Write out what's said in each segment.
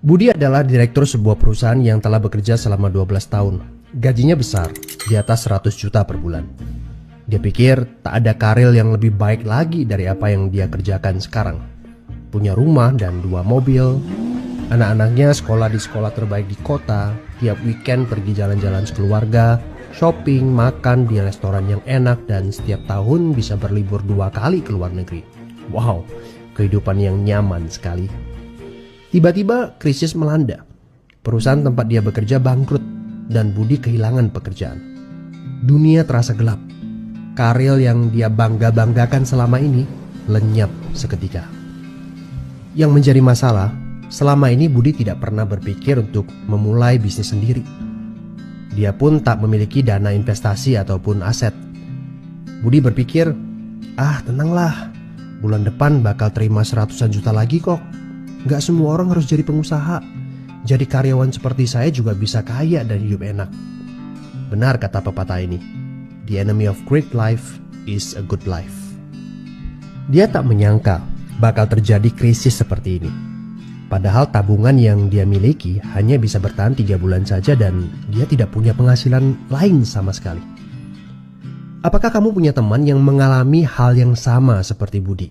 Budi adalah direktur sebuah perusahaan yang telah bekerja selama 12 tahun. Gajinya besar, di atas 100 juta per bulan. Dia pikir tak ada karir yang lebih baik lagi dari apa yang dia kerjakan sekarang. Punya rumah dan 2 mobil. Anak-anaknya sekolah di sekolah terbaik di kota. Tiap weekend pergi jalan-jalan sekeluarga, shopping, makan di restoran yang enak, dan setiap tahun bisa berlibur 2 kali ke luar negeri. Wow, kehidupan yang nyaman sekali. Tiba-tiba krisis melanda. Perusahaan tempat dia bekerja bangkrut dan Budi kehilangan pekerjaan. Dunia terasa gelap. Karir yang dia bangga-banggakan selama ini lenyap seketika. Yang menjadi masalah, selama ini Budi tidak pernah berpikir untuk memulai bisnis sendiri. Dia pun tak memiliki dana investasi ataupun aset. Budi berpikir, tenanglah, bulan depan bakal terima 100-an juta lagi kok. Gak semua orang harus jadi pengusaha. Jadi karyawan seperti saya juga bisa kaya dan hidup enak. Benar kata pepatah ini. The enemy of great life is a good life. Dia tak menyangka bakal terjadi krisis seperti ini. Padahal tabungan yang dia miliki hanya bisa bertahan 3 bulan saja dan dia tidak punya penghasilan lain sama sekali. Apakah kamu punya teman yang mengalami hal yang sama seperti Budi?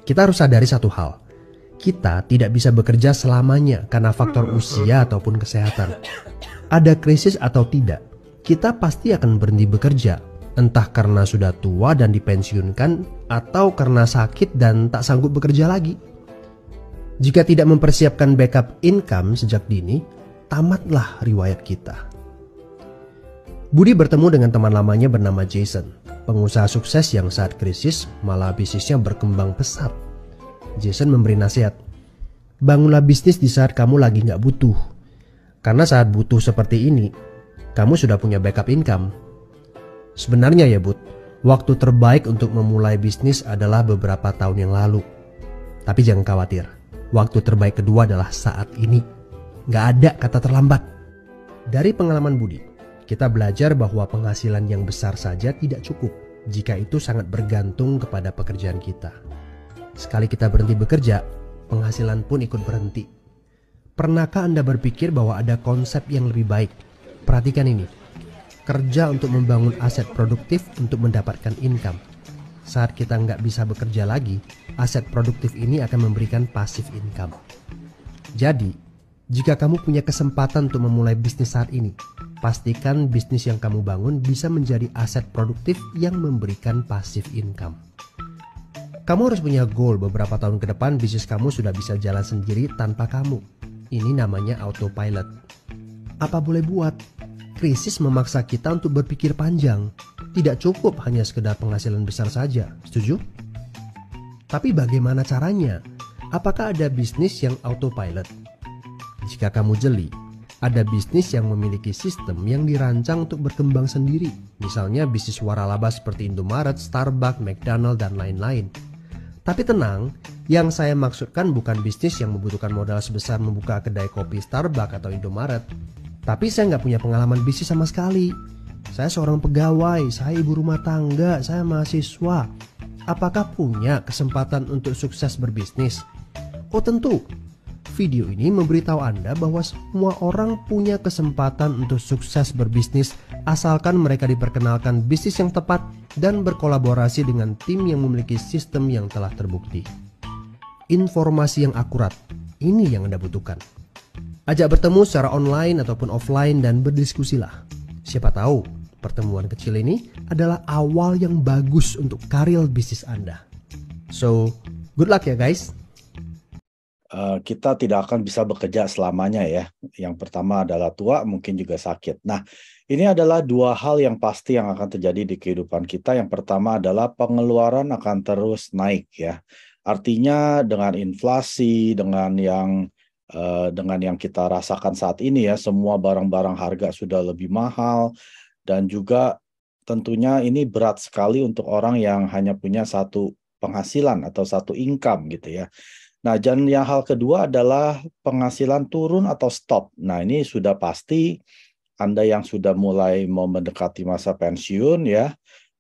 Kita harus sadari satu hal. Kita tidak bisa bekerja selamanya karena faktor usia ataupun kesehatan. Ada krisis atau tidak, kita pasti akan berhenti bekerja. Entah karena sudah tua dan dipensiunkan, atau karena sakit dan tak sanggup bekerja lagi. Jika tidak mempersiapkan backup income sejak dini, tamatlah riwayat kita. Budi bertemu dengan teman lamanya bernama Jason, pengusaha sukses yang saat krisis malah bisnisnya berkembang pesat. Jason memberi nasihat, bangunlah bisnis di saat kamu lagi gak butuh. Karena saat butuh seperti ini, kamu sudah punya backup income. Sebenarnya ya Bud, waktu terbaik untuk memulai bisnis adalah beberapa tahun yang lalu. Tapi jangan khawatir, waktu terbaik kedua adalah saat ini. Gak ada kata terlambat. Dari pengalaman Budi, kita belajar bahwa penghasilan yang besar saja tidak cukup jika itu sangat bergantung kepada pekerjaan kita. Sekali kita berhenti bekerja, penghasilan pun ikut berhenti. Pernahkah Anda berpikir bahwa ada konsep yang lebih baik? Perhatikan ini. Kerja untuk membangun aset produktif untuk mendapatkan income. Saat kita nggak bisa bekerja lagi, aset produktif ini akan memberikan passive income. Jadi, jika kamu punya kesempatan untuk memulai bisnis saat ini, pastikan bisnis yang kamu bangun bisa menjadi aset produktif yang memberikan passive income. Kamu harus punya goal beberapa tahun ke depan bisnis kamu sudah bisa jalan sendiri tanpa kamu. Ini namanya autopilot. Apa boleh buat? Krisis memaksa kita untuk berpikir panjang. Tidak cukup hanya sekedar penghasilan besar saja. Setuju? Tapi bagaimana caranya? Apakah ada bisnis yang autopilot? Jika kamu jeli, ada bisnis yang memiliki sistem yang dirancang untuk berkembang sendiri. Misalnya bisnis waralaba seperti Indomaret, Starbucks, McDonald, dan lain-lain. Tapi tenang, yang saya maksudkan bukan bisnis yang membutuhkan modal sebesar membuka kedai kopi Starbucks atau Indomaret. Tapi saya nggak punya pengalaman bisnis sama sekali. Saya seorang pegawai, saya ibu rumah tangga, saya mahasiswa. Apakah punya kesempatan untuk sukses berbisnis? Oh tentu. Video ini memberitahu Anda bahwa semua orang punya kesempatan untuk sukses berbisnis asalkan mereka diperkenalkan bisnis yang tepat dan berkolaborasi dengan tim yang memiliki sistem yang telah terbukti. Informasi yang akurat, ini yang Anda butuhkan. Ajak bertemu secara online ataupun offline dan berdiskusilah. Siapa tahu pertemuan kecil ini adalah awal yang bagus untuk karir bisnis Anda. So, good luck ya guys. Kita tidak akan bisa bekerja selamanya ya. Yang pertama adalah tua, mungkin juga sakit. Nah, ini adalah 2 hal yang pasti yang akan terjadi di kehidupan kita. Yang pertama adalah pengeluaran akan terus naik ya. Artinya dengan inflasi, dengan yang kita rasakan saat ini ya, semua barang-barang harga sudah lebih mahal dan juga tentunya ini berat sekali untuk orang yang hanya punya satu penghasilan atau satu income gitu ya. Nah, dan yang hal kedua adalah penghasilan turun atau stop. Nah, ini sudah pasti Anda yang sudah mulai mau mendekati masa pensiun ya,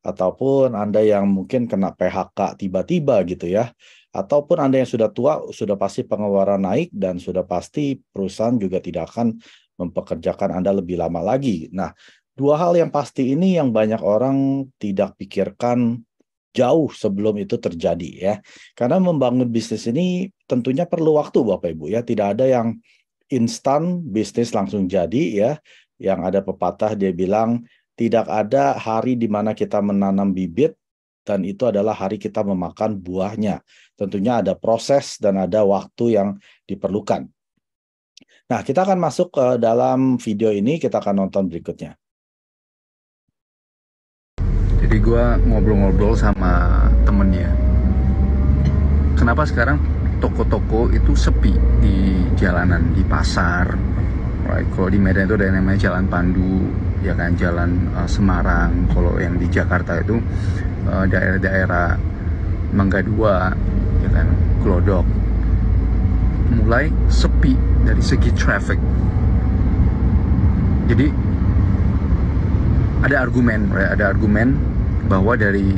ataupun Anda yang mungkin kena PHK tiba-tiba gitu ya. Ataupun Anda yang sudah tua, sudah pasti pengeluaran naik dan sudah pasti perusahaan juga tidak akan mempekerjakan Anda lebih lama lagi. Nah, dua hal yang pasti ini yang banyak orang tidak pikirkan jauh sebelum itu terjadi ya. Karena membangun bisnis ini tentunya perlu waktu Bapak Ibu ya. Tidak ada yang instan bisnis langsung jadi ya. Yang ada pepatah dia bilang tidak ada hari di mana kita menanam bibit dan itu adalah hari kita memakan buahnya. Tentunya ada proses dan ada waktu yang diperlukan. Nah, kita akan masuk ke dalam video ini, kita akan nonton berikutnya. Jadi gue ngobrol-ngobrol sama temennya. Kenapa sekarang toko-toko itu sepi di jalanan, di pasar? Right. Kalau di Medan itu ada yang namanya Jalan Pandu, ya kan, Jalan Semarang. Kalau yang di Jakarta itu daerah-daerah Mangga 2, ya kan, Glodok. Mulai sepi dari segi traffic. Jadi ada argumen bahwa dari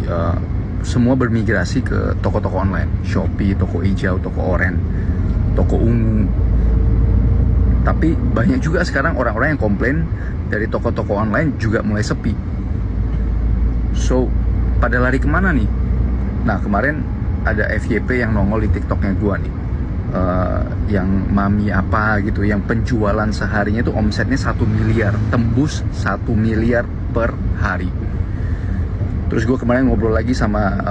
semua bermigrasi ke toko-toko online, Shopee, toko hijau, toko oranye, toko ungu. Tapi banyak juga sekarang orang-orang yang komplain dari toko-toko online juga mulai sepi. So, pada lari kemana nih? Nah, kemarin ada FYP yang nongol di TikToknya gua nih. Yang mami apa gitu, yang penjualan seharinya itu omsetnya 1 miliar, tembus 1 miliar per hari. Terus gue kemarin ngobrol lagi sama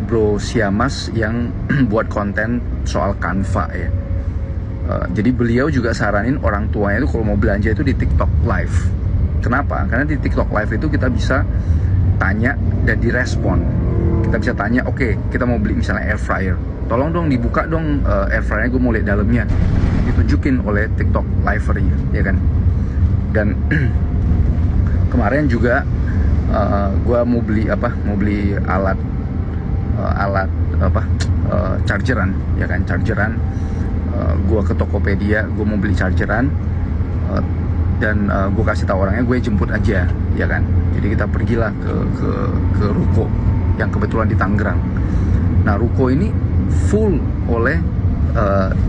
Bro Siamas yang buat konten soal Canva ya. Jadi beliau juga saranin orang tuanya itu kalau mau belanja itu di TikTok Live. Kenapa? Karena di TikTok Live itu kita bisa tanya dan direspon. Kita bisa tanya, oke, kita mau beli misalnya air fryer, tolong dong dibuka dong air fryer, gue mau lihat dalamnya. Ditunjukin oleh TikTok Live-nya, ya kan. Dan kemarin juga gue mau beli alat chargeran, ya kan, chargeran. Gue ke Tokopedia, gue mau beli chargeran, dan gue kasih tahu orangnya gue jemput aja, ya kan. Jadi kita pergilah ke ruko yang kebetulan di Tangerang. Nah, ruko ini full oleh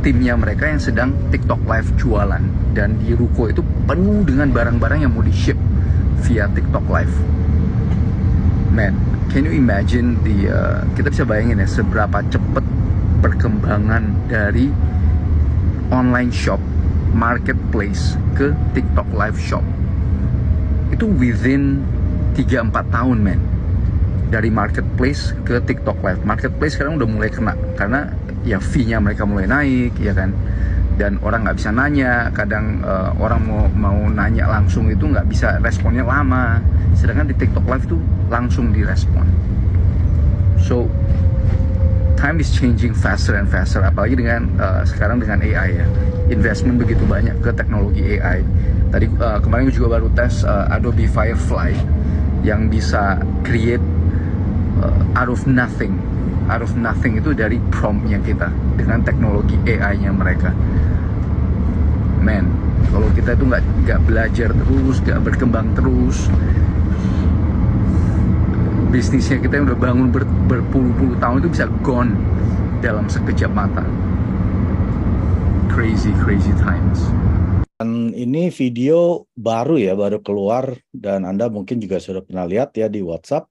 timnya mereka yang sedang TikTok Live jualan, dan di ruko itu penuh dengan barang-barang yang mau di ship via TikTok Live. Man, can you imagine kita bisa bayangin ya seberapa cepat perkembangan dari online shop, marketplace ke TikTok Live shop. Itu within 3-4 tahun, man. Dari marketplace ke TikTok Live. Marketplace sekarang udah mulai kena karena ya fee-nya mereka mulai naik, ya kan. Dan orang nggak bisa nanya, kadang orang mau nanya langsung itu nggak bisa, responnya lama. Sedangkan di TikTok Live itu langsung direspon. So time is changing faster and faster, apalagi dengan sekarang dengan AI ya. Investment begitu banyak ke teknologi AI. Tadi kemarin juga baru tes Adobe Firefly yang bisa create out of nothing. Out of nothing itu dari promptnya kita dengan teknologi AI-nya mereka. Man, kalau kita itu nggak belajar terus, nggak berkembang terus, bisnisnya kita yang udah bangun berpuluh-puluh tahun itu bisa gone dalam sekejap mata. Crazy times. Dan ini video baru ya, baru keluar, dan Anda mungkin juga sudah pernah lihat ya di WhatsApp.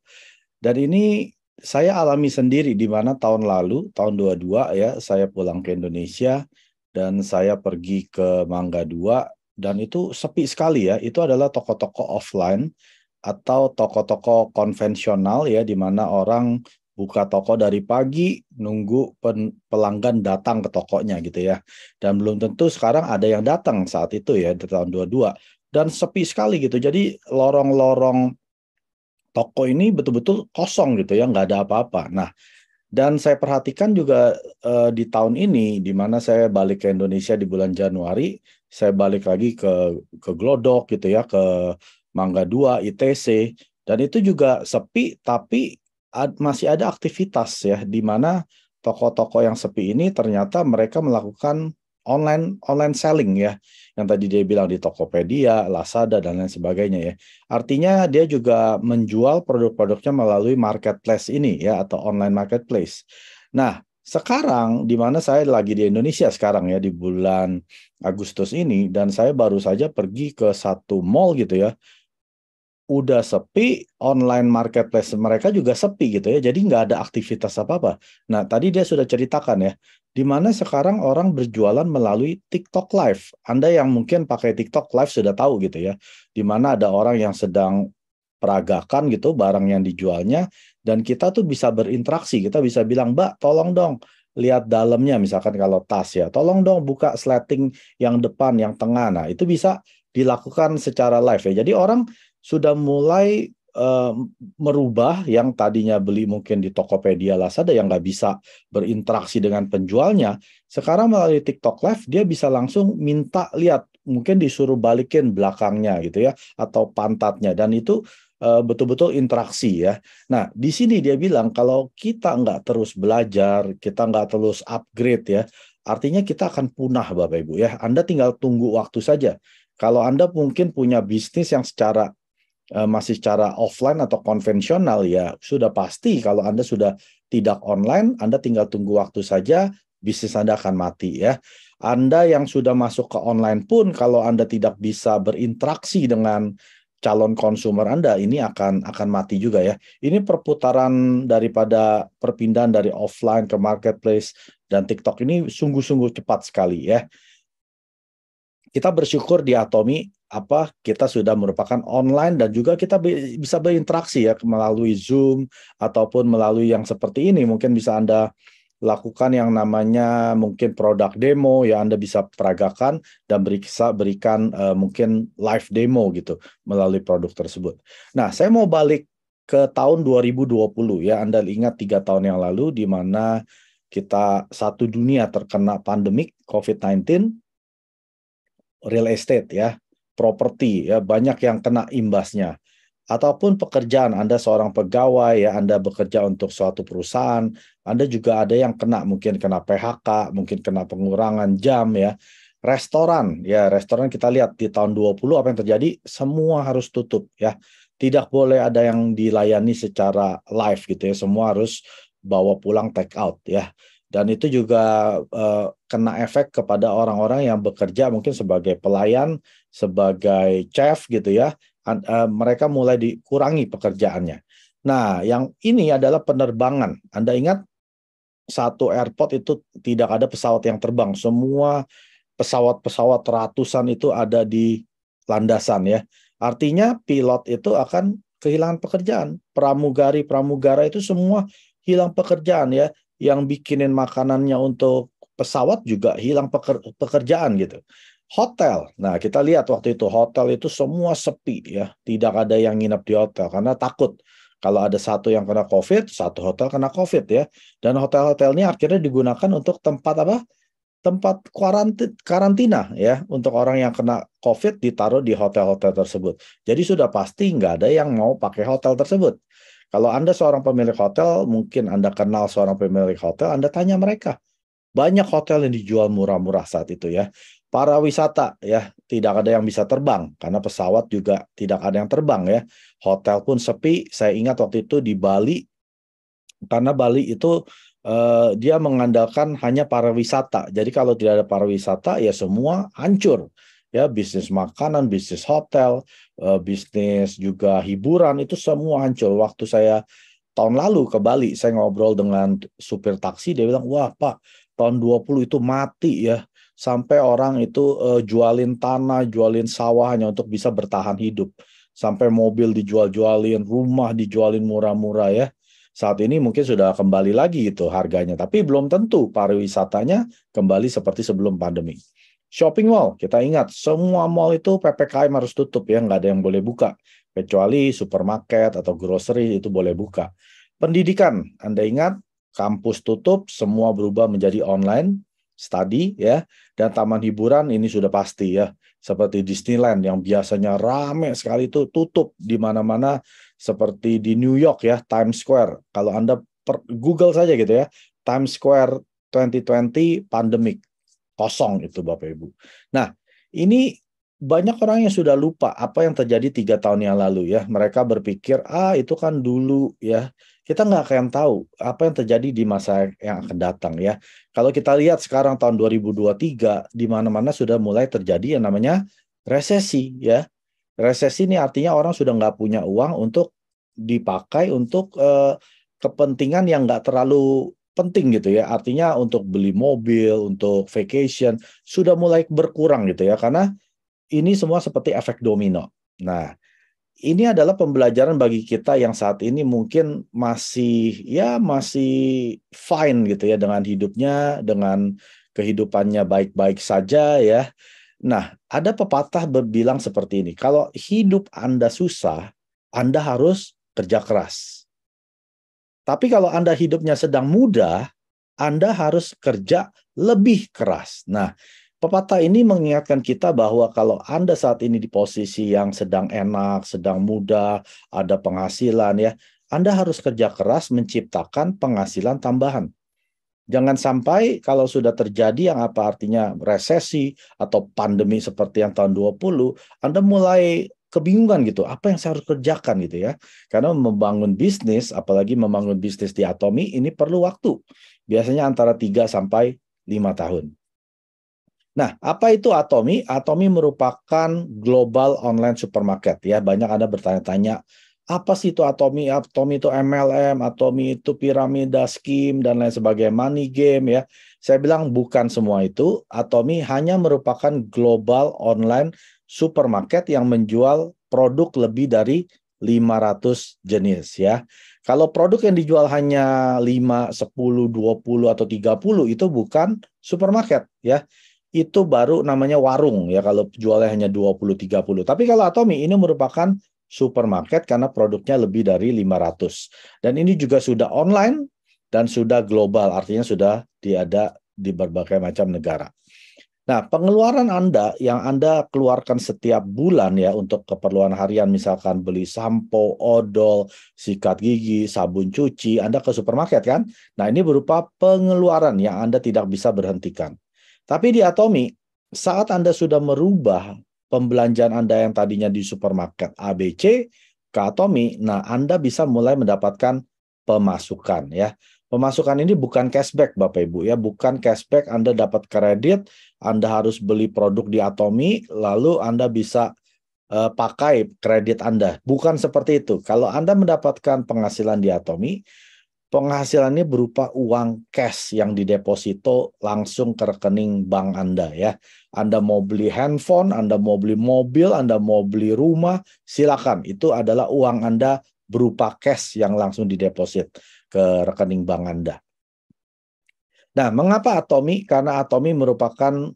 Dan ini saya alami sendiri di mana tahun lalu, tahun 22 ya, saya pulang ke Indonesia dan saya pergi ke Mangga 2 dan itu sepi sekali ya. Itu adalah toko-toko offline atau toko-toko konvensional ya, di mana orang buka toko dari pagi, nunggu pelanggan datang ke tokonya gitu ya. Dan belum tentu sekarang ada yang datang saat itu ya, di tahun 22. Dan sepi sekali gitu. Jadi lorong-lorong toko ini betul-betul kosong gitu ya, nggak ada apa-apa. Nah, dan saya perhatikan juga di tahun ini, di mana saya balik ke Indonesia di bulan Januari, saya balik lagi ke Glodok gitu ya, ke Mangga 2, ITC, dan itu juga sepi, tapi masih ada aktivitas ya, di mana toko-toko yang sepi ini ternyata mereka melakukan online selling ya, yang tadi dia bilang di Tokopedia, Lazada, dan lain sebagainya ya. Artinya dia juga menjual produk-produknya melalui marketplace ini ya, atau online marketplace. Nah, Sekarang, di mana saya lagi di Indonesia sekarang ya, di bulan Agustus ini, dan saya baru saja pergi ke satu mall gitu ya, udah sepi, online marketplace mereka juga sepi gitu ya, jadi nggak ada aktivitas apa-apa. Nah, tadi dia sudah ceritakan ya, di mana sekarang orang berjualan melalui TikTok Live. Anda yang mungkin pakai TikTok Live sudah tahu gitu ya, di mana ada orang yang sedang peragakan gitu barang yang dijualnya, dan kita tuh bisa berinteraksi, kita bisa bilang, Mbak, tolong dong lihat dalamnya, misalkan kalau tas ya, tolong dong buka sleting yang depan, yang tengah. Nah, itu bisa dilakukan secara live ya. Jadi orang sudah mulai merubah yang tadinya beli mungkin di Tokopedia, Lazada yang nggak bisa berinteraksi dengan penjualnya. Sekarang melalui TikTok Live dia bisa langsung minta lihat, mungkin disuruh balikin belakangnya gitu ya, atau pantatnya, dan itu betul-betul interaksi ya. Nah, di sini dia bilang kalau kita nggak terus belajar, kita nggak terus upgrade ya, artinya kita akan punah Bapak Ibu ya. Anda tinggal tunggu waktu saja. Kalau Anda mungkin punya bisnis yang masih secara offline atau konvensional, ya sudah pasti kalau Anda sudah tidak online, Anda tinggal tunggu waktu saja, bisnis Anda akan mati ya. Anda yang sudah masuk ke online pun, kalau Anda tidak bisa berinteraksi dengan calon konsumer Anda, ini akan mati juga ya. Ini perputaran daripada perpindahan dari offline ke marketplace dan TikTok ini sungguh-sungguh cepat sekali ya. Kita bersyukur di Atomi kita sudah merupakan online dan juga kita bisa berinteraksi ya melalui Zoom ataupun melalui yang seperti ini. Mungkin bisa Anda lakukan yang namanya mungkin produk demo ya, Anda bisa peragakan dan berikan mungkin live demo gitu melalui produk tersebut. Nah, saya mau balik ke tahun 2020 ya. Anda ingat 3 tahun yang lalu di mana kita satu dunia terkena pandemik COVID-19, real estate ya, properti ya, banyak yang kena imbasnya. Ataupun pekerjaan, Anda seorang pegawai ya, Anda bekerja untuk suatu perusahaan, Anda juga ada yang kena, mungkin kena PHK, mungkin kena pengurangan jam ya. Restoran ya, restoran kita lihat di tahun 20 apa yang terjadi, semua harus tutup ya. Tidak boleh ada yang dilayani secara live gitu ya, semua harus bawa pulang take out ya. Dan itu juga kena efek kepada orang-orang yang bekerja mungkin sebagai pelayan, sebagai chef gitu ya. Mereka mulai dikurangi pekerjaannya. Nah, yang ini adalah penerbangan. Anda ingat satu airport itu tidak ada pesawat yang terbang. Semua pesawat-pesawat ratusan itu ada di landasan ya. Artinya pilot itu akan kehilangan pekerjaan. Pramugari-pramugara itu semua hilang pekerjaan ya. Yang bikinin makanannya untuk pesawat juga hilang pekerjaan gitu. Hotel, nah kita lihat waktu itu hotel itu semua sepi ya, tidak ada yang nginep di hotel karena takut kalau ada satu yang kena COVID, satu hotel kena COVID ya. Dan hotel-hotel ini akhirnya digunakan untuk tempat apa? Tempat karantina ya, untuk orang yang kena COVID ditaruh di hotel-hotel tersebut. Jadi sudah pasti nggak ada yang mau pakai hotel tersebut. Kalau Anda seorang pemilik hotel, mungkin Anda kenal seorang pemilik hotel, Anda tanya mereka. Banyak hotel yang dijual murah-murah saat itu ya. Para wisata ya, tidak ada yang bisa terbang karena pesawat juga tidak ada yang terbang ya. Hotel pun sepi. Saya ingat waktu itu di Bali, karena Bali itu dia mengandalkan hanya para wisata. Jadi kalau tidak ada para wisata ya semua hancur. Ya, bisnis makanan, bisnis hotel, bisnis juga hiburan itu semua hancur. Waktu saya tahun lalu ke Bali, saya ngobrol dengan supir taksi, dia bilang, "Wah, Pak, tahun 20 itu mati ya. Sampai orang itu jualin tanah, jualin sawah hanya untuk bisa bertahan hidup. Sampai mobil dijual-jualin, rumah dijualin murah-murah ya. Saat ini mungkin sudah kembali lagi itu harganya, tapi belum tentu pariwisatanya kembali seperti sebelum pandemi. Shopping mall, kita ingat semua mall itu PPKM harus tutup ya, nggak ada yang boleh buka. Kecuali supermarket atau grocery itu boleh buka. Pendidikan, Anda ingat kampus tutup, semua berubah menjadi online study ya. Dan taman hiburan ini sudah pasti ya. Seperti Disneyland yang biasanya rame sekali itu tutup di mana-mana, seperti di New York ya, Times Square. Kalau Anda Google saja gitu ya, Times Square 2020 pandemic. Kosong itu Bapak Ibu. Nah, ini banyak orang yang sudah lupa apa yang terjadi 3 tahun yang lalu ya. Mereka berpikir, itu kan dulu ya. Kita nggak akan tahu apa yang terjadi di masa yang akan datang ya. Kalau kita lihat sekarang tahun 2023, di mana-mana sudah mulai terjadi yang namanya resesi ya. Resesi ini artinya orang sudah nggak punya uang untuk dipakai untuk kepentingan yang nggak terlalu penting gitu ya. Artinya untuk beli mobil, untuk vacation, sudah mulai berkurang gitu ya. Karena ini semua seperti efek domino. Nah, ini adalah pembelajaran bagi kita yang saat ini mungkin masih fine gitu ya dengan hidupnya, dengan kehidupannya baik-baik saja ya. Nah, ada pepatah berbilang seperti ini, kalau hidup Anda susah, Anda harus kerja keras. Tapi kalau Anda hidupnya sedang mudah, Anda harus kerja lebih keras. Nah, pepatah ini mengingatkan kita bahwa kalau Anda saat ini di posisi yang sedang enak, sedang mudah, ada penghasilan ya, Anda harus kerja keras menciptakan penghasilan tambahan. Jangan sampai kalau sudah terjadi yang apa artinya resesi atau pandemi seperti yang tahun 20, Anda mulai kebingungan gitu, apa yang saya harus kerjakan gitu ya. Karena membangun bisnis, apalagi membangun bisnis di Atomy, ini perlu waktu. Biasanya antara 3 sampai 5 tahun. Nah, apa itu Atomy? Atomy merupakan global online supermarket ya. Banyak Anda bertanya-tanya, apa sih itu Atomy? Atomy itu MLM, Atomy itu piramida scheme dan lain sebagainya, money game ya. Saya bilang bukan semua itu. Atomy hanya merupakan global online supermarket yang menjual produk lebih dari 500 jenis ya. Kalau produk yang dijual hanya 5, 10, 20 atau 30 itu bukan supermarket ya. Itu baru namanya warung ya kalau jualnya hanya 20, 30. Tapi kalau Atomy ini merupakan supermarket karena produknya lebih dari 500. Dan ini juga sudah online dan sudah global, artinya sudah ada di berbagai macam negara. Nah, pengeluaran Anda yang Anda keluarkan setiap bulan ya untuk keperluan harian, misalkan beli sampo, odol, sikat gigi, sabun cuci, Anda ke supermarket kan? Nah, ini berupa pengeluaran yang Anda tidak bisa berhentikan. Tapi di Atomy, saat Anda sudah merubah pembelanjaan Anda yang tadinya di supermarket ABC ke Atomy, nah Anda bisa mulai mendapatkan pemasukan ya. Pemasukan ini bukan cashback Bapak Ibu ya, bukan cashback Anda dapat kredit, Anda harus beli produk di Atomy, lalu Anda bisa pakai kredit Anda. Bukan seperti itu. Kalau Anda mendapatkan penghasilan di Atomy, penghasilannya berupa uang cash yang dideposito langsung ke rekening bank Anda ya. Anda mau beli handphone, Anda mau beli mobil, Anda mau beli rumah, silakan. Itu adalah uang Anda berupa cash yang langsung dideposit ke rekening bank Anda. Nah, mengapa Atomy? Karena Atomy merupakan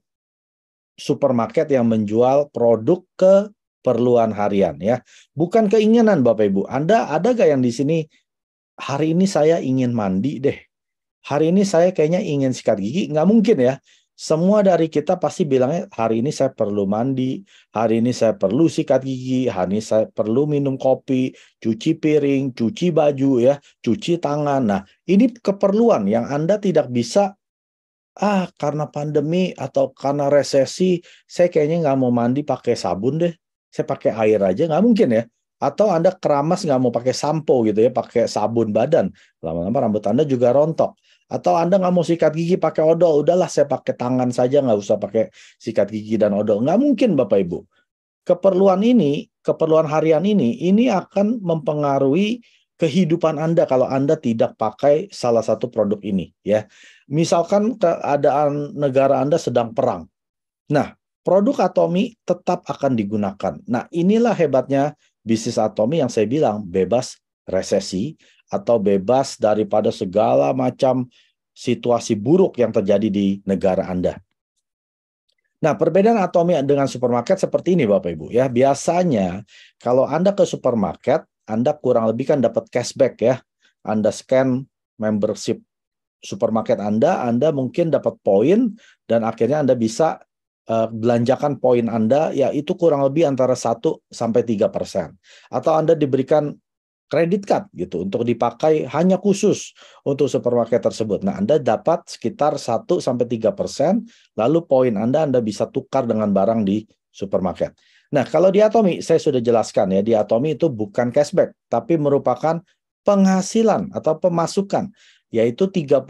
supermarket yang menjual produk keperluan harian ya. Bukan keinginan Bapak Ibu. Anda ada gak yang di sini, hari ini saya ingin mandi deh. Hari ini saya kayaknya ingin sikat gigi. Nggak mungkin ya. Semua dari kita pasti bilangnya, hari ini saya perlu mandi, hari ini saya perlu sikat gigi, hari ini saya perlu minum kopi, cuci piring, cuci baju ya, cuci tangan. Nah, ini keperluan yang Anda tidak bisa, karena pandemi atau karena resesi, saya kayaknya nggak mau mandi pakai sabun deh. Saya pakai air aja, nggak mungkin ya. Atau Anda keramas nggak mau pakai sampo gitu ya, pakai sabun badan. Lama-lama rambut Anda juga rontok. Atau Anda nggak mau sikat gigi pakai odol, udahlah saya pakai tangan saja, nggak usah pakai sikat gigi dan odol. Nggak mungkin Bapak Ibu. Keperluan ini, keperluan harian ini akan mempengaruhi kehidupan Anda kalau Anda tidak pakai salah satu produk ini. Ya, misalkan keadaan negara Anda sedang perang. Nah, produk Atomy tetap akan digunakan. Nah, inilah hebatnya bisnis Atomy yang saya bilang bebas resesi, atau bebas daripada segala macam situasi buruk yang terjadi di negara Anda. Nah, perbedaan Atomy dengan supermarket seperti ini Bapak Ibu ya. Biasanya kalau Anda ke supermarket, Anda kurang lebih kan dapat cashback ya. Anda scan membership supermarket Anda mungkin dapat poin dan akhirnya Anda bisa belanjakan poin Anda, ya itu kurang lebih antara 1 sampai 3%. Atau Anda diberikan kredit card gitu untuk dipakai hanya khusus untuk supermarket tersebut. Nah, Anda dapat sekitar 1 sampai 3%, lalu poin Anda bisa tukar dengan barang di supermarket. Nah, kalau di Atomy, saya sudah jelaskan ya, di Atomy itu bukan cashback, tapi merupakan penghasilan atau pemasukan, yaitu 35%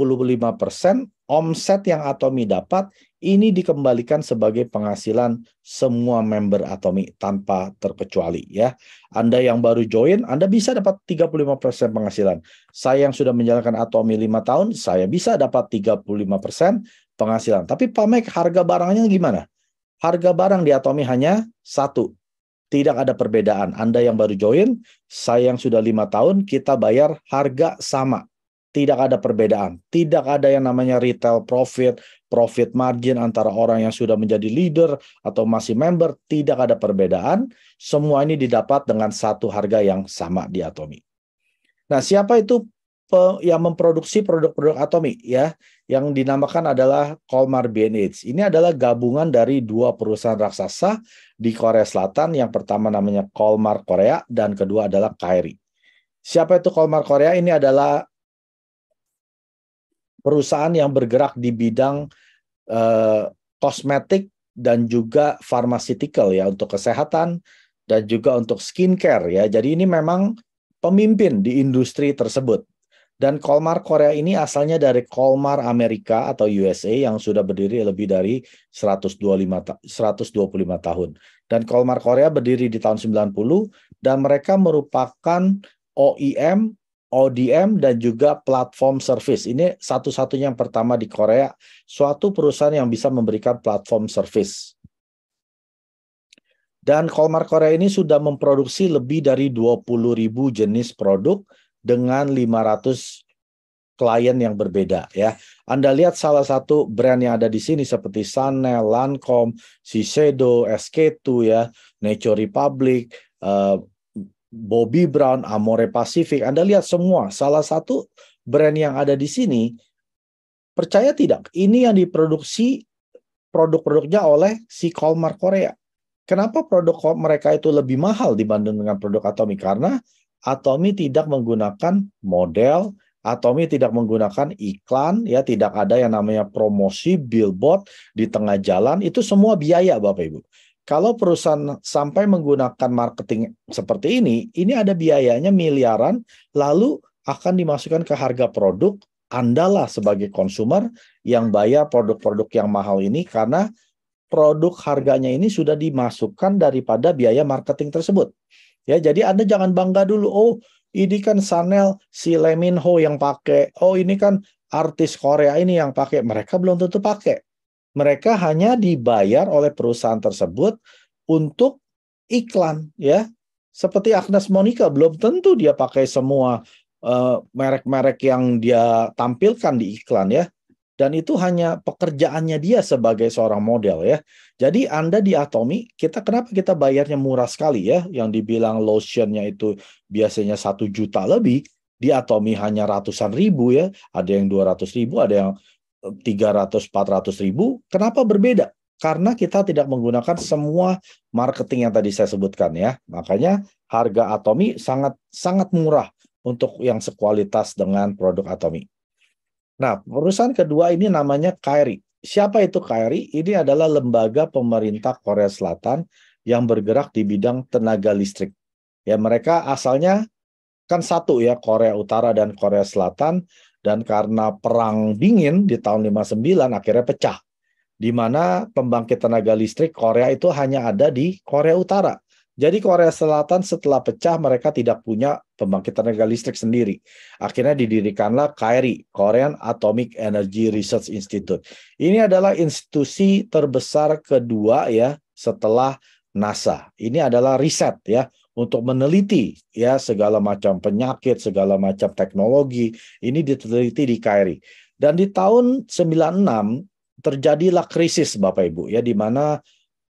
omset yang Atomy dapat, ini dikembalikan sebagai penghasilan semua member Atomy tanpa terkecuali ya. Anda yang baru join, Anda bisa dapat 35% penghasilan. Saya yang sudah menjalankan Atomy 5 tahun, saya bisa dapat 35% penghasilan. Tapi Pak Mek, harga barangnya gimana? Harga barang di Atomy hanya satu. Tidak ada perbedaan. Anda yang baru join, saya yang sudah 5 tahun, kita bayar harga sama. Tidak ada perbedaan. Tidak ada yang namanya retail profit, profit margin antara orang yang sudah menjadi leader atau masih member. Tidak ada perbedaan. Semua ini didapat dengan satu harga yang sama di Atomy. Nah, siapa itu yang memproduksi produk-produk Atomy ya? Yang dinamakan adalah Colmar B&H. Ini adalah gabungan dari dua perusahaan raksasa di Korea Selatan. Yang pertama namanya Colmar Korea dan kedua adalah Kairi. Siapa itu Colmar Korea? Ini adalah perusahaan yang bergerak di bidang kosmetik dan juga pharmaceutical ya, untuk kesehatan dan juga untuk skincare ya. Jadi ini memang pemimpin di industri tersebut. Dan Colmar Korea ini asalnya dari Colmar Amerika atau USA yang sudah berdiri lebih dari 125 tahun. Dan Colmar Korea berdiri di tahun 90 dan mereka merupakan OEM, ODM, dan juga platform service. Ini satu-satunya yang pertama di Korea, suatu perusahaan yang bisa memberikan platform service. Dan Colmar Korea ini sudah memproduksi lebih dari 20.000 jenis produk dengan 500 klien yang berbeda ya. Anda lihat salah satu brand yang ada di sini seperti Chanel, Lancome, Shiseido, SK2 ya, Nature Republic, Bobbi Brown, Amore Pacific. Anda lihat semua, salah satu brand yang ada di sini, percaya tidak, ini yang diproduksi produk-produknya oleh si Colmar Korea. Kenapa produk mereka itu lebih mahal dibanding dengan produk Atomy? Karena Atomy tidak menggunakan model, Atomy tidak menggunakan iklan, ya, tidak ada yang namanya promosi, billboard di tengah jalan, itu semua biaya Bapak Ibu. Kalau perusahaan sampai menggunakan marketing seperti ini ada biayanya miliaran, lalu akan dimasukkan ke harga produk. Andalah sebagai konsumer yang bayar produk-produk yang mahal ini karena produk harganya ini sudah dimasukkan daripada biaya marketing tersebut. Ya, jadi Anda jangan bangga dulu, oh ini kan Chanel si Lee Min Ho yang pakai, oh ini kan artis Korea ini yang pakai. Mereka belum tentu pakai. Mereka hanya dibayar oleh perusahaan tersebut untuk iklan ya. Seperti Agnes Monica belum tentu dia pakai semua merek-merek yang dia tampilkan di iklan ya. Dan itu hanya pekerjaannya dia sebagai seorang model ya. Jadi Anda di Atomy, kenapa kita bayarnya murah sekali ya? Yang dibilang lotionnya itu biasanya 1 juta lebih, di Atomy hanya ratusan ribu ya. Ada yang 200.000, ada yang 300-400.000. Kenapa berbeda? Karena kita tidak menggunakan semua marketing yang tadi saya sebutkan ya. Makanya harga Atomy sangat murah untuk yang sekualitas dengan produk Atomy. Nah, perusahaan kedua ini namanya Kairi. Siapa itu Kairi? Ini adalah lembaga pemerintah Korea Selatan yang bergerak di bidang tenaga listrik. Ya, mereka asalnya kan satu ya, Korea Utara dan Korea Selatan. Dan karena perang dingin di tahun 59 akhirnya pecah. Di mana pembangkit tenaga listrik Korea itu hanya ada di Korea Utara. Jadi Korea Selatan setelah pecah mereka tidak punya pembangkit tenaga listrik sendiri. Akhirnya didirikanlah KAERI, Korean Atomic Energy Research Institute. Ini adalah institusi terbesar kedua ya setelah NASA. Ini adalah riset ya untuk meneliti ya segala macam penyakit, segala macam teknologi. Ini diteliti di KAERI. Dan di tahun 96 terjadilah krisis Bapak Ibu ya, di mana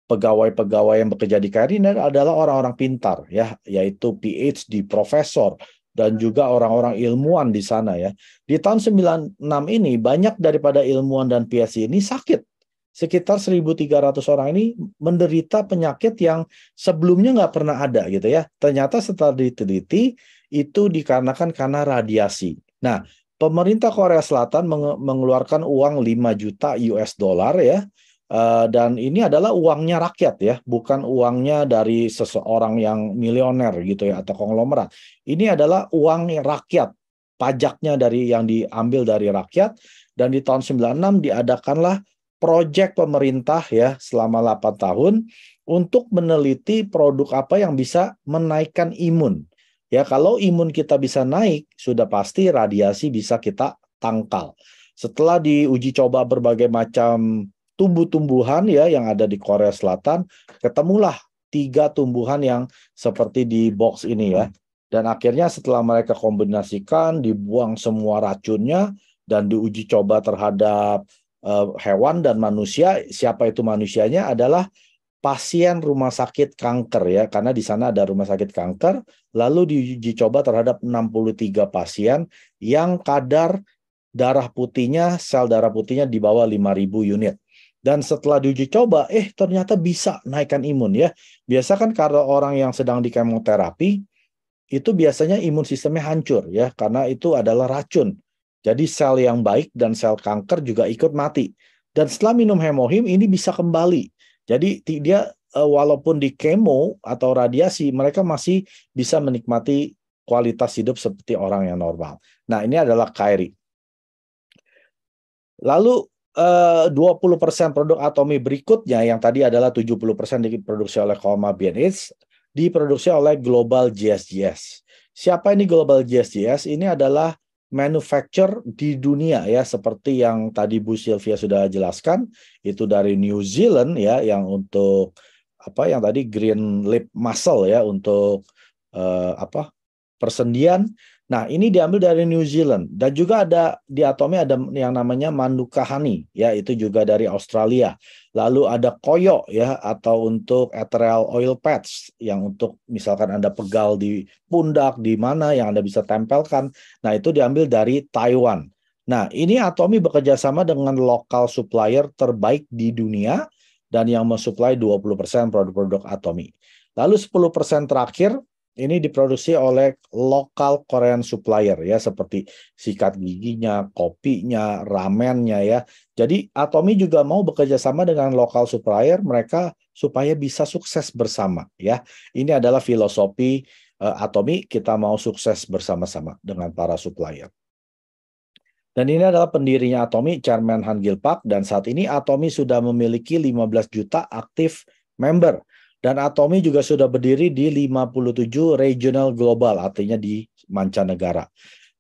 pegawai-pegawai yang bekerja di KAERI ini adalah orang-orang pintar ya, yaitu PhD, profesor, dan juga orang-orang ilmuwan di sana ya. Di tahun 96 ini banyak daripada ilmuwan dan PhD ini sakit. Sekitar 1.300 orang ini menderita penyakit yang sebelumnya nggak pernah ada gitu ya. Ternyata setelah diteliti itu dikarenakan karena radiasi. Nah, pemerintah Korea Selatan mengeluarkan uang 5 juta US dollar ya Dan ini adalah uangnya rakyat ya, bukan uangnya dari seseorang yang milioner gitu ya atau konglomerat. Ini adalah uang rakyat, pajaknya dari yang diambil dari rakyat. Dan di tahun 96 diadakanlah proyek pemerintah ya selama 8 tahun untuk meneliti produk apa yang bisa menaikkan imun. Ya, kalau imun kita bisa naik, sudah pasti radiasi bisa kita tangkal. Setelah diuji coba berbagai macam tumbuh-tumbuhan ya yang ada di Korea Selatan, ketemulah 3 tumbuhan yang seperti di box ini ya. Dan akhirnya setelah mereka kombinasikan, dibuang semua racunnya dan diuji coba terhadap hewan dan manusia. Siapa itu manusianya? Adalah pasien rumah sakit kanker ya, karena di sana ada rumah sakit kanker. Lalu diuji coba terhadap 63 pasien yang kadar darah putihnya, sel darah putihnya di bawah 5.000 unit. Dan setelah diuji coba, ternyata bisa naikkan imun ya. Biasa kan kalau orang yang sedang di kemoterapi, itu biasanya imun sistemnya hancur ya, karena itu adalah racun. Jadi sel yang baik dan sel kanker juga ikut mati. Dan setelah minum hemohim, ini bisa kembali. Jadi dia walaupun di kemo atau radiasi, mereka masih bisa menikmati kualitas hidup seperti orang yang normal. Nah, ini adalah KAIRI. Lalu 20% produk atomi berikutnya yang tadi adalah 70% diproduksi oleh Cholma B&H diproduksi oleh Global GSGS. Siapa ini Global GSGS? Ini adalah manufacturer di dunia ya, seperti yang tadi Bu Sylvia sudah jelaskan, itu dari New Zealand ya, yang untuk apa yang tadi green lip mussel ya, untuk persendian. Nah, ini diambil dari New Zealand. Dan juga ada di Atomi ada yang namanya Manuka Honey, ya, itu juga dari Australia. Lalu ada Koyo, ya, atau untuk ethereal oil pads, yang untuk misalkan Anda pegal di pundak, di mana yang Anda bisa tempelkan. Nah, itu diambil dari Taiwan. Nah, ini Atomi bekerja sama dengan lokal supplier terbaik di dunia, dan yang mensuplai 20% produk-produk Atomi. Lalu 10% terakhir, ini diproduksi oleh lokal Korean supplier ya, seperti sikat giginya, kopinya, ramennya ya. Jadi Atomi juga mau bekerja sama dengan lokal supplier mereka supaya bisa sukses bersama ya. Ini adalah filosofi Atomi, kita mau sukses bersama-sama dengan para supplier. Dan ini adalah pendirinya Atomi, Chairman Han Gil-pak, dan saat ini Atomi sudah memiliki 15 juta aktif member. Dan Atomi juga sudah berdiri di 57 regional global, artinya di mancanegara.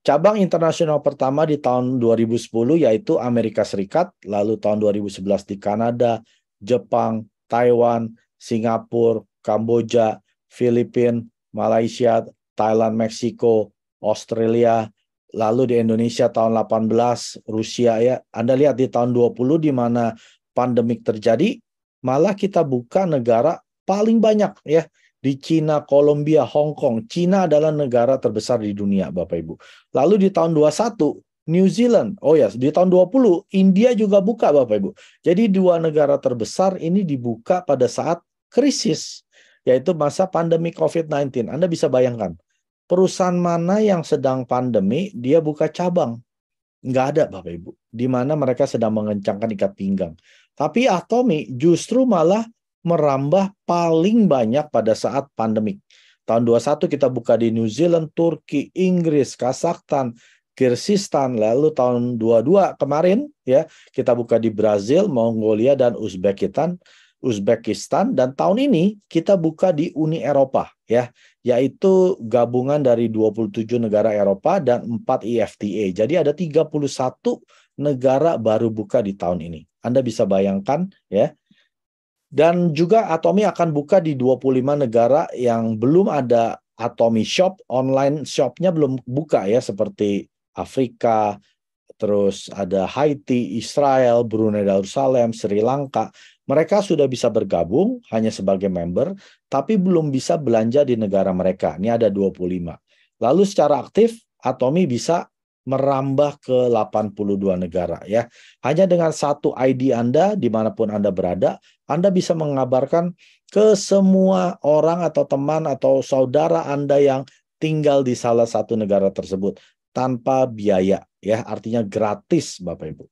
Cabang internasional pertama di tahun 2010 yaitu Amerika Serikat, lalu tahun 2011 di Kanada, Jepang, Taiwan, Singapura, Kamboja, Filipina, Malaysia, Thailand, Meksiko, Australia, lalu di Indonesia tahun 18, Rusia ya. Anda lihat di tahun 20 di mana pandemik terjadi, malah kita buka negara paling banyak ya, di Cina, Kolombia, Hong Kong. Cina adalah negara terbesar di dunia, Bapak Ibu. Lalu di tahun 21 New Zealand. Oh ya, di tahun 20 India juga buka, Bapak Ibu. Jadi 2 negara terbesar ini dibuka pada saat krisis, yaitu masa pandemi COVID-19. Anda bisa bayangkan, perusahaan mana yang sedang pandemi dia buka cabang? Nggak ada, Bapak Ibu. Di mana mereka sedang mengencangkan ikat pinggang. Tapi Atomi justru malah merambah paling banyak pada saat pandemik. Tahun 21 kita buka di New Zealand, Turki, Inggris, Kazakhstan, Kyrgyzstan. Lalu tahun 22 kemarin ya kita buka di Brazil, Mongolia, dan Uzbekistan. Dan tahun ini kita buka di Uni Eropa ya, yaitu gabungan dari 27 negara Eropa dan 4 EFTA. Jadi ada 31 negara baru buka di tahun ini. Anda bisa bayangkan ya. Dan juga Atomi akan buka di 25 negara yang belum ada Atomi Shop, online shopnya belum buka ya, seperti Afrika, terus ada Haiti, Israel, Brunei Darussalam, Sri Lanka. Mereka sudah bisa bergabung hanya sebagai member, tapi belum bisa belanja di negara mereka. Ini ada 25. Lalu secara aktif, Atomi bisa merambah ke 82 negara ya. Hanya dengan satu ID Anda dimanapun Anda berada, Anda bisa mengabarkan ke semua orang atau teman atau saudara Anda yang tinggal di salah satu negara tersebut tanpa biaya ya, artinya gratis Bapak Ibu.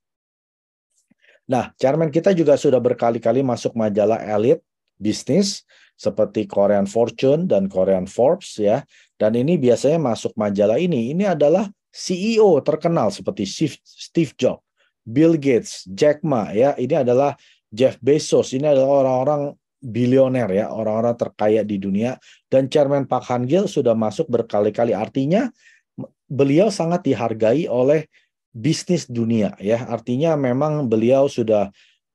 Nah, chairman kita juga sudah berkali-kali masuk majalah elite bisnis seperti Korean Fortune dan Korean Forbes ya. Dan ini biasanya masuk majalah ini. Ini adalah CEO terkenal seperti Steve Jobs, Bill Gates, Jack Ma ya. Ini adalah Jeff Bezos. Ini adalah orang-orang bilioner ya, orang-orang terkaya di dunia. Dan Chairman Park Han-gil sudah masuk berkali-kali. Artinya beliau sangat dihargai oleh bisnis dunia ya. Artinya memang beliau sudah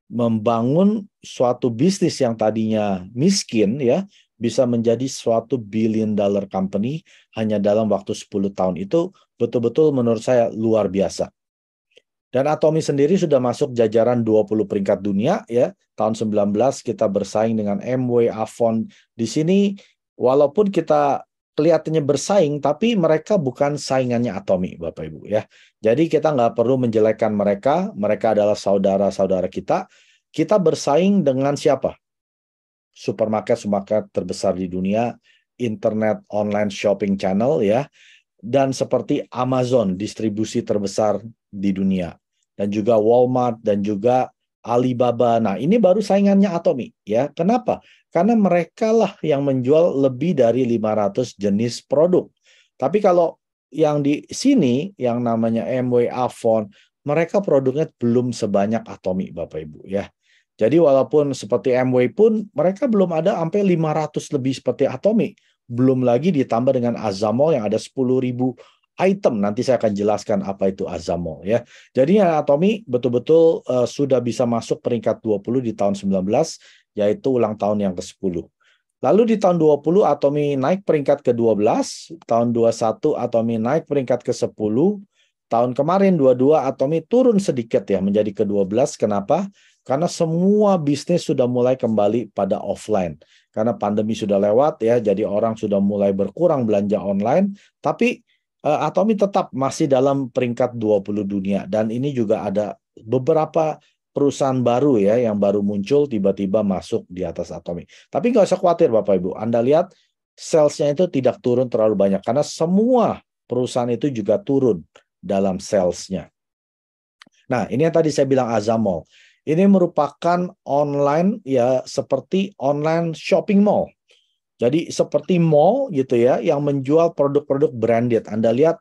membangun suatu bisnis yang tadinya miskin ya bisa menjadi suatu billion dollar company hanya dalam waktu 10 tahun. Itu betul-betul menurut saya luar biasa. Dan Atomy sendiri sudah masuk jajaran 20 peringkat dunia ya. Tahun 19 kita bersaing dengan MW, Avon. Di sini walaupun kita kelihatannya bersaing, tapi mereka bukan saingannya Atomy, Bapak Ibu ya. Jadi kita nggak perlu menjelekkan mereka. Mereka adalah saudara-saudara kita. Kita bersaing dengan siapa? Supermarket terbesar di dunia, internet online shopping channel ya, dan seperti Amazon, distribusi terbesar di dunia, dan juga Walmart dan juga Alibaba. Nah, ini baru saingannya Atomy ya. Kenapa? Karena mereka lah yang menjual lebih dari 500 jenis produk. Tapi kalau yang di sini yang namanya MW, Avon, mereka produknya belum sebanyak Atomy, Bapak Ibu ya. Jadi walaupun seperti MW pun mereka belum ada sampai 500 lebih seperti Atomy. Belum lagi ditambah dengan Azamol yang ada 10.000 item. Nanti saya akan jelaskan apa itu Azamol ya. Jadi Atomy betul-betul sudah bisa masuk peringkat 20 di tahun 19, yaitu ulang tahun yang ke-10. Lalu di tahun 20 Atomy naik peringkat ke-12, tahun 21 Atomy naik peringkat ke-10, tahun kemarin 22 Atomy turun sedikit ya menjadi ke-12. Kenapa? Karena semua bisnis sudah mulai kembali pada offline. Karena pandemi sudah lewat ya, jadi orang sudah mulai berkurang belanja online, tapi Atomy tetap masih dalam peringkat 20 dunia. Dan ini juga ada beberapa perusahaan baru ya yang baru muncul tiba-tiba masuk di atas Atomy. Tapi nggak usah khawatir Bapak Ibu. Anda lihat salesnya itu tidak turun terlalu banyak karena semua perusahaan itu juga turun dalam salesnya. Nah, ini yang tadi saya bilang Azamol. Ini merupakan online ya seperti online shopping mall. Jadi seperti mall gitu ya yang menjual produk-produk branded. Anda lihat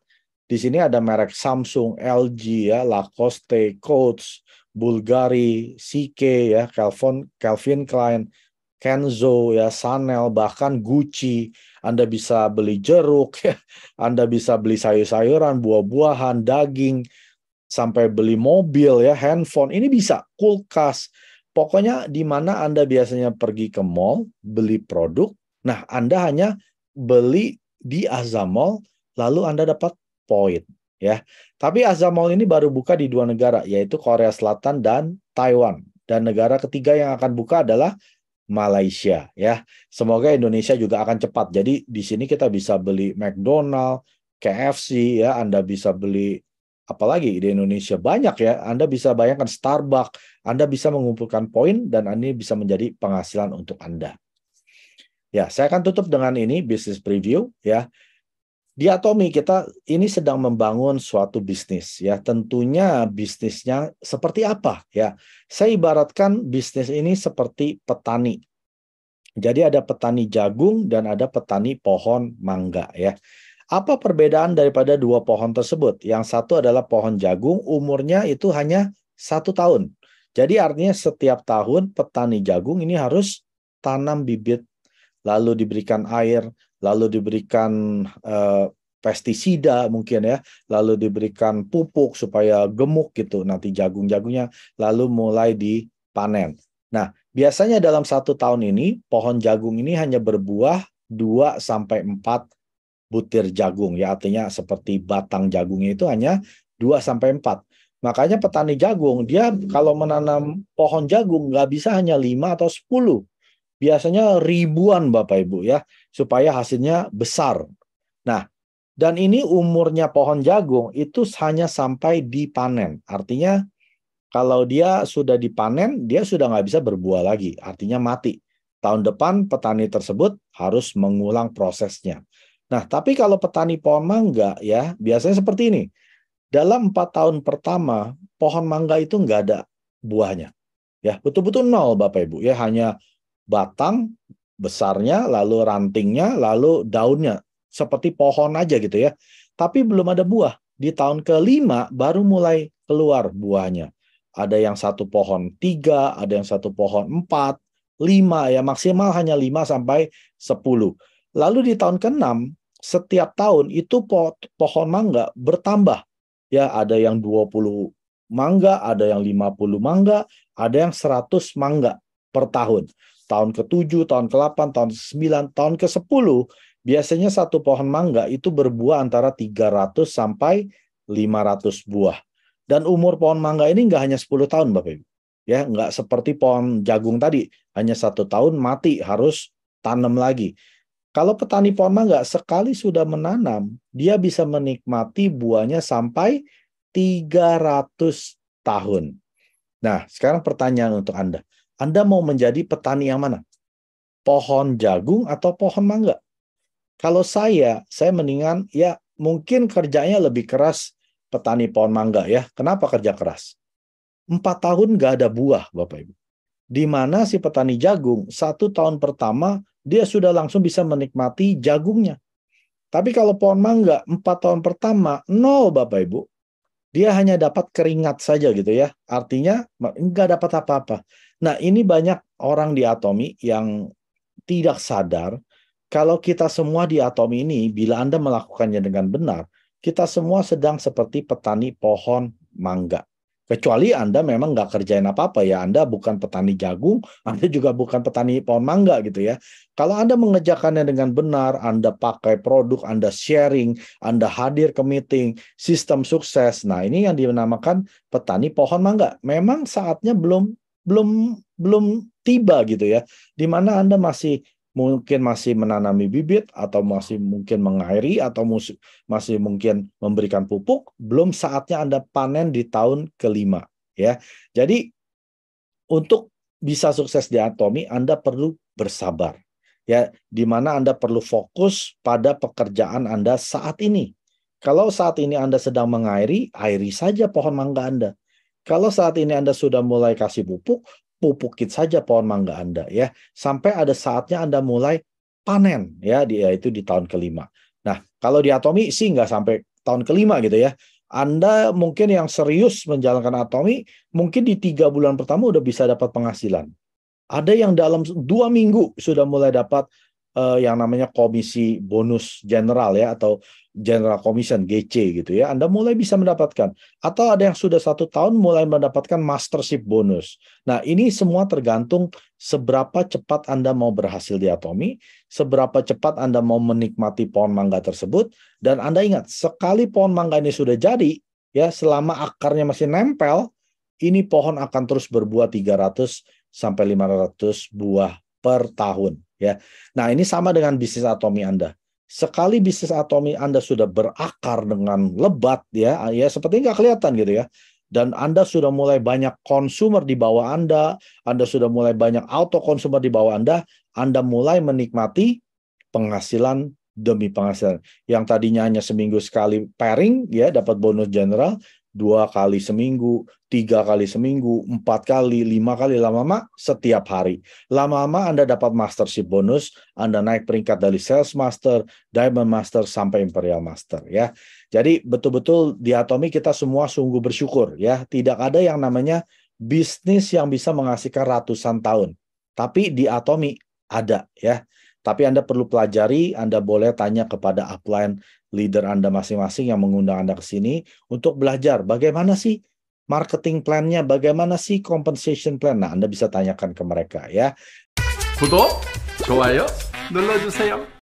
di sini ada merek Samsung, LG ya, Lacoste, Coach, Bulgari, CK ya, Calvin Klein, Kenzo ya, Chanel, bahkan Gucci. Anda bisa beli jeruk ya, Anda bisa beli sayur-sayuran, buah-buahan, daging, sampai beli mobil ya, handphone. Ini bisa, kulkas. Pokoknya di mana Anda biasanya pergi ke mall, beli produk, nah Anda hanya beli di Azamol, lalu Anda dapat poin ya. Tapi Azamol ini baru buka di 2 negara, yaitu Korea Selatan dan Taiwan. Dan negara ketiga yang akan buka adalah Malaysia ya. Semoga Indonesia juga akan cepat. Jadi di sini kita bisa beli McDonald, KFC ya, Anda bisa beli apalagi di Indonesia banyak ya. Anda bisa bayangkan Starbucks, Anda bisa mengumpulkan poin dan ini bisa menjadi penghasilan untuk Anda. Ya, saya akan tutup dengan ini bisnis preview ya. Di Atomy kita ini sedang membangun suatu bisnis ya. Tentunya bisnisnya seperti apa ya? Saya ibaratkan bisnis ini seperti petani. Jadi ada petani jagung dan ada petani pohon mangga ya. Apa perbedaan daripada 2 pohon tersebut? Yang satu adalah pohon jagung, umurnya itu hanya 1 tahun. Jadi artinya setiap tahun petani jagung ini harus tanam bibit, lalu diberikan air, lalu diberikan pestisida mungkin ya, lalu diberikan pupuk supaya gemuk gitu nanti jagung-jagungnya, lalu mulai dipanen. Nah, biasanya dalam 1 tahun ini pohon jagung ini hanya berbuah 2-4 butir jagung ya, artinya seperti batang jagungnya itu hanya 2-4. Makanya petani jagung dia kalau menanam pohon jagung nggak bisa hanya 5 atau 10. Biasanya ribuan Bapak Ibu ya, supaya hasilnya besar. Nah, dan ini umurnya pohon jagung itu hanya sampai dipanen. Artinya kalau dia sudah dipanen, dia sudah nggak bisa berbuah lagi. Artinya mati. Tahun depan petani tersebut harus mengulang prosesnya. Nah, tapi kalau petani pohon mangga ya, biasanya seperti ini. Dalam 4 tahun pertama, pohon mangga itu nggak ada buahnya. Ya, betul-betul nol Bapak Ibu. Ya, hanya batang besarnya, lalu rantingnya, lalu daunnya. Seperti pohon aja gitu ya. Tapi belum ada buah. Di tahun ke-5 baru mulai keluar buahnya. Ada yang satu pohon 3, ada yang satu pohon 4, 5 ya, maksimal hanya 5 sampai 10. Lalu di tahun ke-6, setiap tahun itu pohon mangga bertambah. Ya, ada yang 20 mangga, ada yang 50 mangga, ada yang 100 mangga per tahun. Tahun ke-7, tahun ke-8, tahun ke-9, tahun ke-10, biasanya satu pohon mangga itu berbuah antara 300 sampai 500 buah. Dan umur pohon mangga ini nggak hanya 10 tahun, Bapak Ibu. Ya, nggak seperti pohon jagung tadi, hanya 1 tahun mati, harus tanam lagi. Kalau petani pohon mangga sekali sudah menanam, dia bisa menikmati buahnya sampai 300 tahun. Nah, sekarang pertanyaan untuk Anda. Anda mau menjadi petani yang mana? Pohon jagung atau pohon mangga? Kalau saya mendingan ya mungkin kerjanya lebih keras petani pohon mangga ya. Kenapa kerja keras? 4 tahun nggak ada buah, Bapak Ibu. Di mana si petani jagung, 1 tahun pertama dia sudah langsung bisa menikmati jagungnya. Tapi kalau pohon mangga, 4 tahun pertama, nol Bapak Ibu. Dia hanya dapat keringat saja gitu ya. Artinya nggak dapat apa-apa. Nah, ini banyak orang di Atomi yang tidak sadar kalau kita semua di Atomi ini, bila Anda melakukannya dengan benar, kita semua sedang seperti petani pohon mangga. Kecuali Anda memang nggak kerjain apa-apa ya, Anda bukan petani jagung, Anda juga bukan petani pohon mangga gitu ya. Kalau Anda mengerjakannya dengan benar, Anda pakai produk, Anda sharing, Anda hadir ke meeting, sistem sukses. Nah, ini yang dinamakan petani pohon mangga. Memang saatnya belum tiba gitu ya, di mana Anda mungkin masih menanami bibit, atau masih mungkin mengairi, atau masih mungkin memberikan pupuk, belum saatnya Anda panen di tahun ke-5 ya. Jadi untuk bisa sukses di Atomi, Anda perlu bersabar ya, di mana Anda perlu fokus pada pekerjaan Anda saat ini. Kalau saat ini Anda sedang mengairi, airi saja pohon mangga Anda. Kalau saat ini Anda sudah mulai kasih pupuk, pupukin saja pohon mangga Anda ya, sampai ada saatnya Anda mulai panen ya, yaitu di tahun ke-5. Nah, kalau di Atomi sih nggak sampai tahun ke-5 gitu ya. Anda mungkin yang serius menjalankan Atomi, mungkin di 3 bulan pertama udah bisa dapat penghasilan. Ada yang dalam 2 minggu sudah mulai dapat yang namanya komisi bonus general ya, atau general commission GC gitu ya. Anda mulai bisa mendapatkan. Atau ada yang sudah 1 tahun mulai mendapatkan mastership bonus. Nah, ini semua tergantung seberapa cepat Anda mau berhasil di Atomi, seberapa cepat Anda mau menikmati pohon mangga tersebut. Dan Anda ingat, sekali pohon mangga ini sudah jadi ya, selama akarnya masih nempel, ini pohon akan terus berbuah 300 sampai 500 buah per tahun ya. Nah, ini sama dengan bisnis Atomi Anda. Sekali bisnis Atomi Anda sudah berakar dengan lebat ya seperti nggak kelihatan gitu ya. Dan Anda sudah mulai banyak konsumer di bawah Anda sudah mulai banyak auto konsumer di bawah Anda mulai menikmati penghasilan demi penghasilan. Yang tadinya hanya seminggu sekali pairing ya, dapat bonus general, 2 kali seminggu, 3 kali seminggu, 4 kali, 5 kali, lama-lama setiap hari. Lama-lama Anda dapat mastership bonus, Anda naik peringkat dari sales master, diamond master, sampai imperial master ya. Jadi betul-betul di Atomi kita semua sungguh bersyukur ya. Tidak ada yang namanya bisnis yang bisa menghasilkan ratusan tahun. Tapi di Atomi ada ya. Tapi Anda perlu pelajari, Anda boleh tanya kepada upline leader Anda masing-masing yang mengundang Anda ke sini untuk belajar bagaimana sih marketing plan-nya, bagaimana sih compensation plan. Nah, Anda bisa tanyakan ke mereka ya. 구독, 좋아요 눌러주세요.